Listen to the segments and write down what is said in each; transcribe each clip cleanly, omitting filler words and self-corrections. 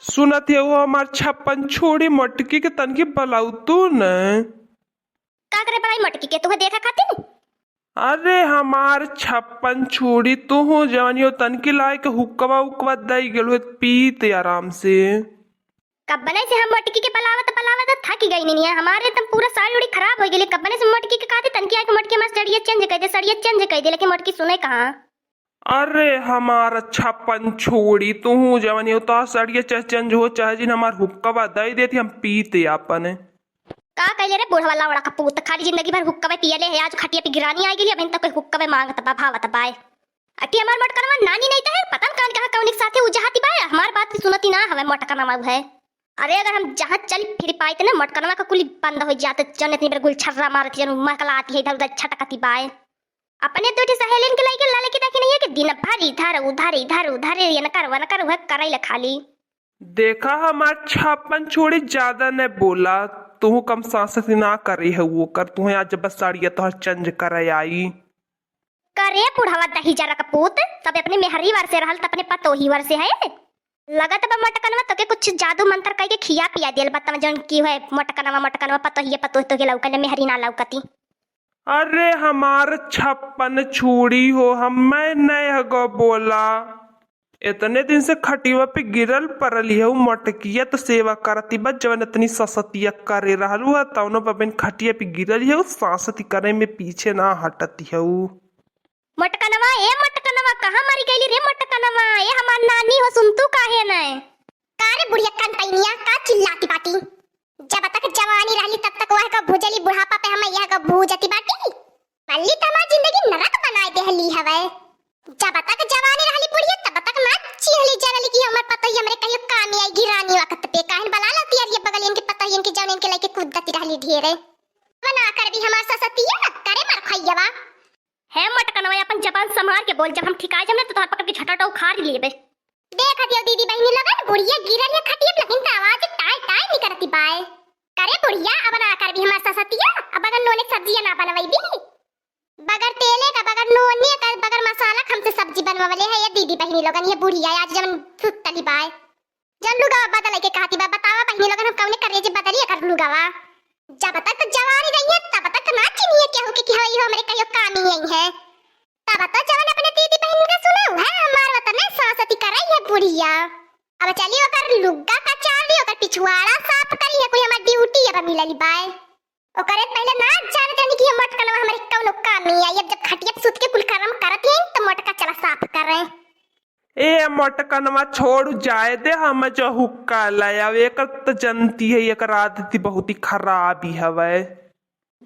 सुनत है वो हमार छप्पन छोड़ी मटकी के तनकी बलाऊ तू न। का करे बड़ाई मटकी के तुम्हें देखा खातिर। अरे हमार छप्पन छोड़ी तू हो जवानी हो तनकी लाए के हुक्कवा उक्कवा दई गेल हो पीते आराम से। कब बने से हम मटकी के पलावत पलावत थक गई नहीं है हमारे एकदम पूरा साड़ी उड़ी खराब हो गई। कब बने से मटकी के खातिर तनकी आके मटकी मस्त सड़िया चेंज कर दे सड़िया चेंज कर दे लेकिन मटकी सुने कहां। अरे हमार छप्पन छोड़ी तू हो जवानी हो तो सड़िए चेंज हो चाहे जिन हमार हुक्कवा दई देती हम पीते अपन। का कहले रे बूढ़ा वाला बड़ा कपूत खाली जिंदगी भर हुक्का में पियले है आज खटिया पे गिरानी आई गेली अब तक हुक्का में मांगत बा भावत बाय। अटी हमार मटकनवा नानी नहीं है पता न कहां कौन के साथे उजहाती बाय हमार बात भी सुनती ना हवे मटकनवा है। अरे अगर हम जहां चल फिर पाए थे ना मटकनवा का कुली बंद हो जाते जन्नत नहीं गुल छर्रा मारती जन मकलाती है इधर उधर छटकती बाय। अपने दूठी सहेलिन के लाइके लाले की देखी नहीं है कि दिन भर इधर उधर ये न कर वह करैला खाली। देखा हमार छप्पन छोड़ी ज्यादा न बोला तू कम सांसती ना करी है वो कर तू आज बस साड़िया तो चेंज कर आई करे बुढ़ावा दही जरा कपूत सब अपने मेहरी वर से रहल त अपने पतोही वर से है। लगत बा मटकनवा तो के कुछ जादू मंत्र कह के खिया पिया देल बता जन की है मटकनवा पतोही तो के लौकले मेहरी ना लौकती। अरे हमार छप्पन छोड़ी हो हम मैं नहीं हगो बोला इतने दिन से खटिवा पे गिरल पड़ल है मटकिया तो सेवा करती बस जवन इतनी ससतिया करे रहलू है तवनो बबिन खटिया पे गिरल है सांसती करे में पीछे ना हटती है। मटकनवा कहां मरी गईली रे मटकनवा ए हमार नानी हो सुन तू काहे न कारे बुढ़िया कंटैनिया का चिल्लाती बाटी जब तक जवानी रहली तब तक वह का भूजली बुढ़ापा पे हम यह का भूजती बाटी पल्ली तमा जिंदगी नरक बनाए देहली हवे। जब तक जवानी रहली बुढ़िया तब तक ना चिहली जरली की हमर पतो ही हमरे कहियो काम आई गिरानी वक्त पे काहन बला लती यार ये बगल इनके पतो ही इनके जवन इनके लेके कूदती रहली ढेरे बना कर भी हमार ससतिया करे मर खइयवा है मटकनवा अपन जबान संभाल के बोल जब हम ठिका जमने तो तोहर पकड़ के झटटा उखाड़ लेबे। देख दियो दीदी बहनी लगन बुढ़िया गिरल है खटिया पे लेकिन आवाज टाई टाई नहीं करती बाय करे बुढ़िया अब ना कर भी हमार ससतिया अब अगर नोने सब्जियां ना बनवाई दी बगर तेले का बगर नोने का बगर मसाला हमसे सब्जी बनवावले है ये दीदी बहनी लोगन ये बुढ़िया आज जब सुतली बाय जन लुगा बदल के कहती बा बतावा बहनी लोगन हम कौने करे जे बदलिए कर लुगावा जब तक जवानी रही है तब तक ना चिनिए केहू के कि हई हमरे कहियो काम ही है तब तक जवन अपने दीदी बहन का सुनाऊ है हमार वतन में सांसती करई है बुढ़िया। अब चली ओकर लुग्गा का चाली ओकर पिछवाड़ा साफ करी है कोई हमार ड्यूटी अब मिलली बाय ओकरे पहले ना जानत रहनी कि मटकनवा हमरे कौनो काम ही है जब खटिया सुत के कुल काम करत है तो मटका चला साफ कर रहे ए मटकनवा छोड़ जाए दे हम जो हुक्का लाया एक तो जनती है एक आदत बहुत ही खराब ही हवे।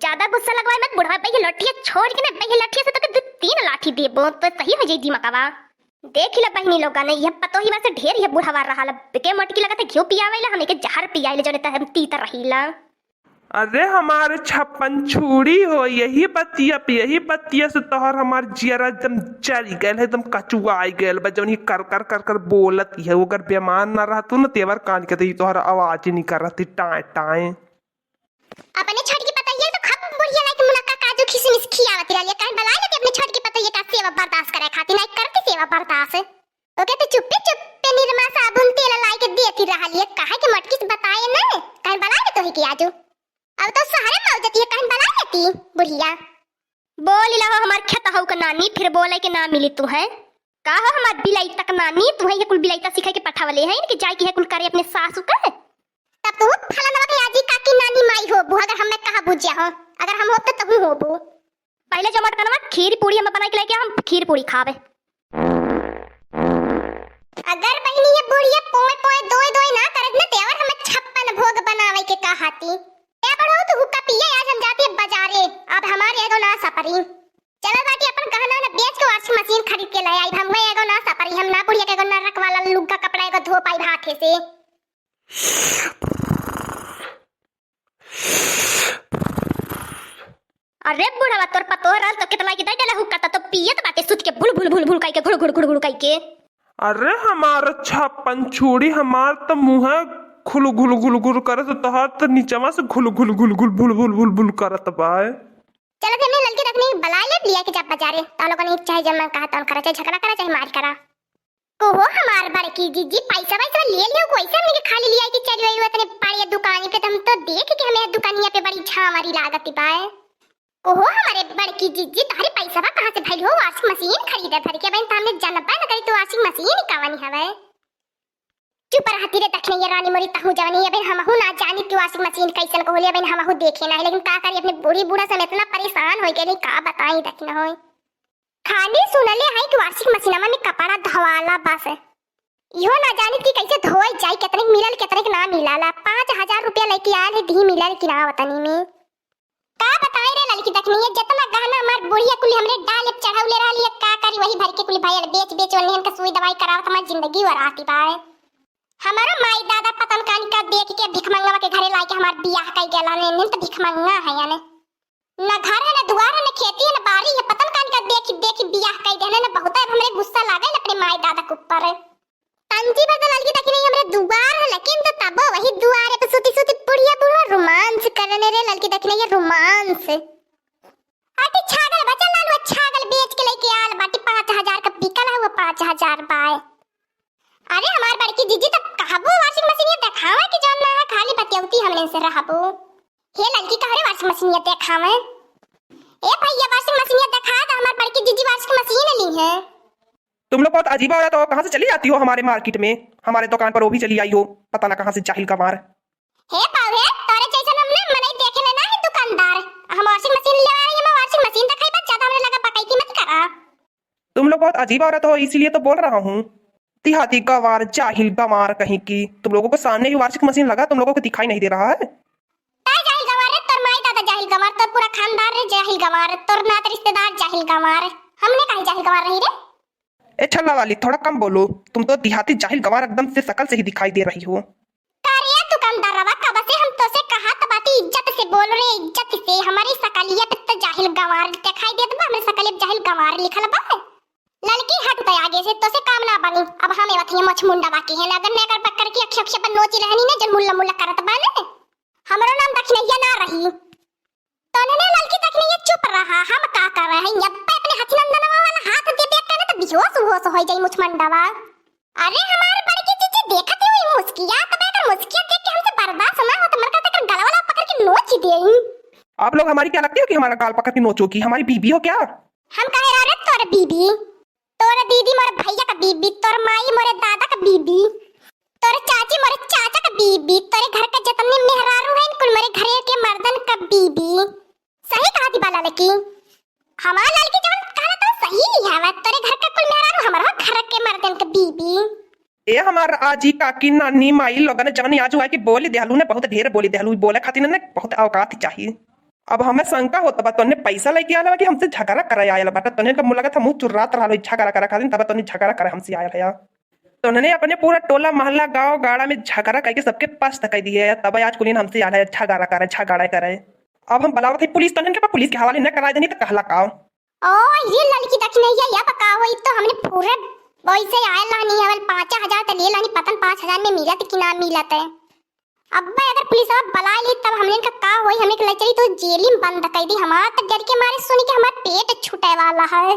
ज्यादा गुस्सा लगवाए मत बुढ़वा भैया लठिया छोड़ के ना भैया लठिया से तो तीन लाठी देबो तो सही हो जाई दिमागवा देख ल बहनी लोगा ने यह पतो ही वैसे ढेर है बुढ़वा रहा के मटकी लगत घियो पियावेला हमें के जहर पियाइले जने त हम तीतर रहीला। अरे हमारे छप्पन छुरी हो यही बतिया से तोहर हमार जियरा एकदम चली गए एकदम कचुआई गए जब ही कर बोलत है अगर बीमार ना रहतू ना तेवर कान के तोहर आवाज ही नहीं कर रही टाए टाए अपने छोट की पता है तो खब बुढ़िया लाइक मुनक्का काजू किशमिश खियावत रहलिए काहे बलाई लेके अपने छोट की पता है का सेवा बर्दाश्त करे खातिर नहीं करती सेवा बर्दाश्त ओके तो चुप्पे निरमा साबुन तेल लाई के देती रहलिए काहे के मटकी से बताए ना काहे बलाई तो ही की आजू अब तो सहारे में जाती है कहीं बना लेती बुढ़िया बोल ला हमार खेत हो का नानी फिर बोले के ना मिली तू है का हो हमार बिलाई तक नानी तू है ये कुल बिलाईता सिखाई के पठावले है कि जाई की है कुल करे अपने सासू का तब तू फलाना के आजी काकी नानी माई हो बु अगर हम कहा बुझिया हो अगर हम होते तब हो बु पहले जो मटकनवा खीर पूरी हम बना के लेके हम खीर पूरी खावे अगर बहनी ये बुढ़िया पोए दोए ना करत ना तेवर हमें 56 भोग बनावे के कहाती ए बड़ो तू हुक्का पिए आज हम जाते हैं बाजारे अब हमारे एगो ना सपरी चलो बाटी अपन गहना ना बेच के वॉशिंग मशीन खरीद के ले आई हम एगो ना सपरी हम ना बुढ़िया के एगो ना रख वाला लुग्गा कपड़ा एगो धो पाई हाथे से। अरे बुढ़वा तोर पतो रहल तो कितना की दे हुक्का तो पियत बाटे सुत के भुल काई के घुड़ काई के। अरे हमार छप्पन छुरी हमार तो मुंह घुल करत तोहर तो नीचवा से घुल करत बाय। चलो फिर मैं लड़की रखने बला ले लिया कि जब बाजारे तो लोगों ने चाहे जब मैं कहा तो करा चाहे झगड़ा करा चाहे मार करा कोहो हमार बड़की जीजी पैसा वैसा ले लियो कोई से हमने के खाली लिया कि चली वही तने बड़ी दुकान पे हम तो देख के हमें दुकानिया पे बड़ी झामारी लागत बाय। कोहो हमारे बड़की जीजी तारी पैसा बा कहां से भइल हो? वॉशिंग मशीन खरीदे भर के बहन हमने जनबा न करी तो वॉशिंग मशीन ही कावनी हवे। चुप रहती रे दखने ये रानी मोरी तहु जवानी अबे हमहु ना जानी कि वॉशिंग मशीन कैसन को होली अबे हमहु देखे ना, लेकिन का करी अपने बूढ़ी बूढ़ा से इतना परेशान हो गए का बताई दखना होई। खाली सुनले है कि वॉशिंग मशीन में कपड़ा धोवाला बस इहो ना जानी कि कैसे धोई जाए, कितने मिलल कितने ना मिलाला। 5000 रुपया लेके आए है धी मिलल कि ना वतनी में का बताई रे लड़की दखनी है जितना गहना हमार बुढ़िया कुली हमरे डाल चढ़ावले रहली का करी वही भर के कुली भाई बेच बेच ओने का सुई दवाई करावत हमार जिंदगी वराती बाए। हमारा माई दादा पतन कान का देख के भिखमंगवा के घरे लाके हमार बियाह कई गेला ने तो भिखमंगा है यानी ना घर है ना दुआर है ना खेती है ना बाड़ी है, पतन कान का देख देख बियाह कई देने ना बहुत हमरे गुस्सा लागल अपने माई दादा के ऊपर। तंजी बदल की देखी नहीं हमरे दुआर है लेकिन तो तब वही दुआर पे सुती सुती बुढ़िया बुढ़ा रोमांस करने रे लड़की देखने ये रोमांस। आटी छागल बचा लालू छागल बेच के लेके आल बाटी 5000 का बिकल हुआ 5000 बाय। अरे हमार बड़की जीजी तब कहबो वॉशिंग मशीन ये देखावा कि जान ना है खाली बतियौती हमने से रहबो। हे लड़की कहरे वॉशिंग मशीन ये देखावे ए भैया वॉशिंग मशीन ये दिखा दे हमार बड़की जीजी वॉशिंग मशीन ली है। तुम लोग बहुत अजीब हो, तो कहाँ से चली आती हो हमारे मार्केट में? हमारे दुकान पर वो भी चली आई हो, पता ना कहाँ से जाहिल का मार। हे पावे तोरे जैसा हमने मने देखे लेना है दुकानदार हम वॉशिंग मशीन ले आ रही है, मैं वॉशिंग मशीन दिखाई बस ज्यादा हमने लगा बकाई कीमत करा। तुम लोग बहुत अजीब औरत हो इसीलिए तो बोल रहा हूँ। देहाती गवार जाहिल गवार कहीं की, तुम लोगों को सामने ही वॉशिंग मशीन लगा, तुम लोगों को दिखाई नहीं दे रहा है? जाहिल गवार है तोर माई दादा जाहिल गवार, तोर पूरा खानदान रे जाहिल गवार, तोर नात रिश्तेदार जाहिल गवार। हमने कहीं जाहिल गवार रही रे? ए छल्ला वाली थोड़ा कम बोलो, तुम तो देहाती जाहिल गवार एकदम से शकल से ही दिखाई दे रही हो। कारिया दुकानदार रवा कब से हम तो से कहा तो बात इज्जत से बोल रे, इज्जत से। हमारी सकलिया पे तो जाहिल गवार दिखाई देत बा, हमरे सकलिया पे जाहिल गवार लिखल बा। लड़की हट गई आगे से तो से काम ना बनी, अब हमें वथी मछ मुंडा बाकी है अगर मैं कर पकड़ के अक्ष पर नोची रहनी ने जन मुल्ला मुल्ला करत बाने हमरो नाम दखनैया ना रही तो ने लड़की दखनैया चुप रहा। हम का कर रहे हैं अब अपने हथनंदनवा वाला हाथ दे दे के तो बेहोश होश हो जाई मुछ मंडवा। अरे हमार बड़की चीज देखत हुई मुस्किया तब अगर मुस्किया देख के हमसे बर्दाश्त ना हो तो मर का गला वाला पकड़ के नोच देई। आप लोग हमारी क्या लगती हो कि हमारा गाल पकड़ के नोचोगी? हमारी बीबी हो क्या? हम कहे रहे तोर बीबी, तोर दीदी मोरे भैया का बीबी, तोर माई मोरे दादा का बीबी, तोर चाची मोरे चाचा का बीबी, तोरे घर का जितने मेहरारू हैं कुल मेरे घरे के मर्दन का बीबी। सही कहा दी बाला लड़की हमार लड़की जवन कहला तो सही है वा तोरे घर का कुल मेहरारू हमारा घर के मर्दन का बीबी। ए हमार आजी काकी नानी माई लोगन जवन आज हुआ कि बोली देहलू ने बहुत ढेर बोली देहलू बोले खातिर ने बहुत औकात चाहिए। अब हमें शंका होता बा तोने पैसा लेके आला कि हमसे झगड़ा करे आयल बाटा, तोने का मुलाकात हम चुर्रात रहलो झगड़ा करे खातिर तब तोने झगड़ा करे हमसे आयल है। तोने अपने पूरा टोला मोहल्ला गांव गाड़ा में झगड़ा करके सबके पास तक दिए तब आज कुलीन हमसे आया झगड़ा करे। अब हम बलावत है पुलिस, तोने के पुलिस के हवाले न करा देनी तो कहला का ओ ये लड़की दखनैया या पकाओ तो हमने पूरे वैसे आयल नहीं हवल 5000 त ले लानी पतन 5000 में मिलत कि ना मिलत है। अब भाई अगर पुलिस अब बुला ली तब हमने का होई, हमने के लचरी तो जेल में बंद कर दी। हमारा तो डर के मारे सुनी कि हमारा पेट छूटे वाला है।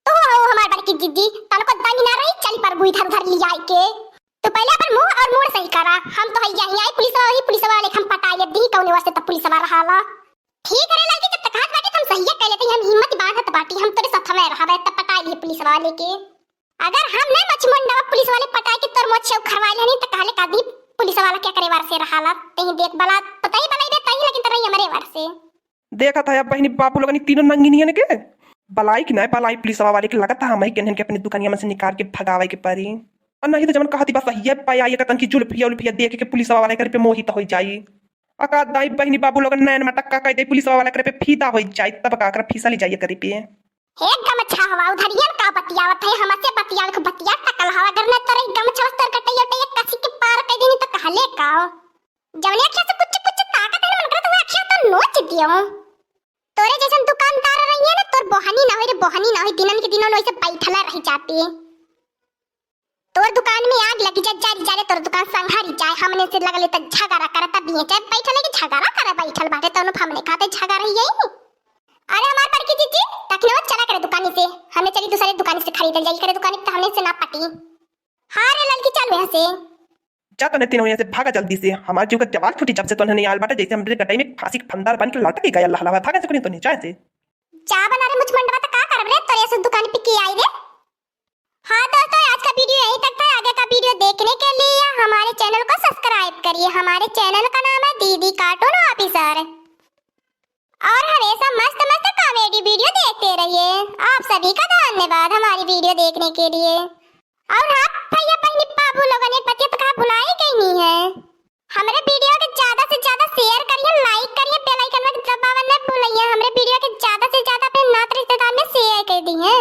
तो हो हमार बड़की दीदी तन को दानी ना रही चली पर इधर उधर ले आई के तो पहले अपन मुंह और मुड़ सही करा। हम तो है यही आई पुलिस वाले हम पटाए दी कौन वास्ते तब पुलिस वाला हाला ठीक है लड़की जब तक हाथ बाटी हम सही कर लेते हम हिम्मत बांधत बाटी हम तेरे साथ में रहा तब पटाए लिए पुलिस वाले के। अगर हम नहीं मचमुंडा पुलिस वाले पटाए के तोर मोछ खरवा लेनी तो कहले का दी पुलिस वाला क्या करे वार से रहाला तही देख बला पता ही बलाई दे तही लेकिन तरही हमारे वार से देखा था बहनी बापू लोगन तीनों नंगिनी ने के बलाई कि नहीं बलाई पुलिस वाले के लगता हम ही के अपनी दुकानिया में से निकाल के भगावे के परी और नहीं तो जमन कहती बस सही पाई आई कतन की जुल्फिया देख के पुलिस वाले करे पे मोहित हो जाई अका दाई बहनी बाबू लोगन नैन में टक्का कह दे पुलिस वाले करे पे फीदा हो जाई तब का कर फीसा ले जाइए करे पे एक गमछा हवा उधर ये का बतियावत है हमसे बतियाल को बतिया टकल हवा करने तोरे गमछा तर कटैया ते एक कसी के पार कह देनी तो कहले का जवने अखिया से कुछ कुछ ताकत है मन करत हुआ अखिया तो नोच दियो तोरे जैसन दुकानदार रही है ना तोर बोहनी ना होई दिनन के दिनों ऐसे बैठला रह जाती तोर दुकान में आग लगी जारे तोर दुकान संघारी जाए हमने से लगले त झगड़ा करता बेचे बैठले के झगड़ा करे बैठल बाटे तनो हमने खाते झगड़ा रही अरे हमार पर की चीची तखने वो चला करे दुकानी से, हमें चली दूसरी दुकान से खरीदल जाई करे दुकानी तो हमने से ना पटी। हां रे लड़की चल यहां से। जा तो तीनों यहाँ से भागा जल्दी से, हमारे जीव का जवान फूटी जब से तो नहीं आल बाटा, जैसे हमरे गटाई में फांसी फंदार बन के लटक गया अल्लाह अल्लाह, भागा से तो नहीं चाहे से। जा बना रे मुझ मंडवा तो का करब रे तोरे से दुकान पे की आई रे। हाँ दोस्तों आज का वीडियो यहीं तक था, आगे का वीडियो देखने के लिए हमारे चैनल को सब्सक्राइब करिए। हमारे चैनल का नाम है दीदी कार्टून ऑफिसर और हमेशा मस्त मस्त कॉमेडी वीडियो देखते रहिए। आप सभी का धन्यवाद हमारी वीडियो देखने के लिए। और हाँ भैया बहनी बाबू लोगों ने पति तो कहा भुलाई कहीं नहीं है, हमारे वीडियो के ज्यादा से ज्यादा शेयर करिए, लाइक करिए, बेल आइकन में दबाना न भूलिए। हमारे वीडियो के ज्यादा से ज्यादा अपने नात रिश्तेदार में शेयर कर दी है।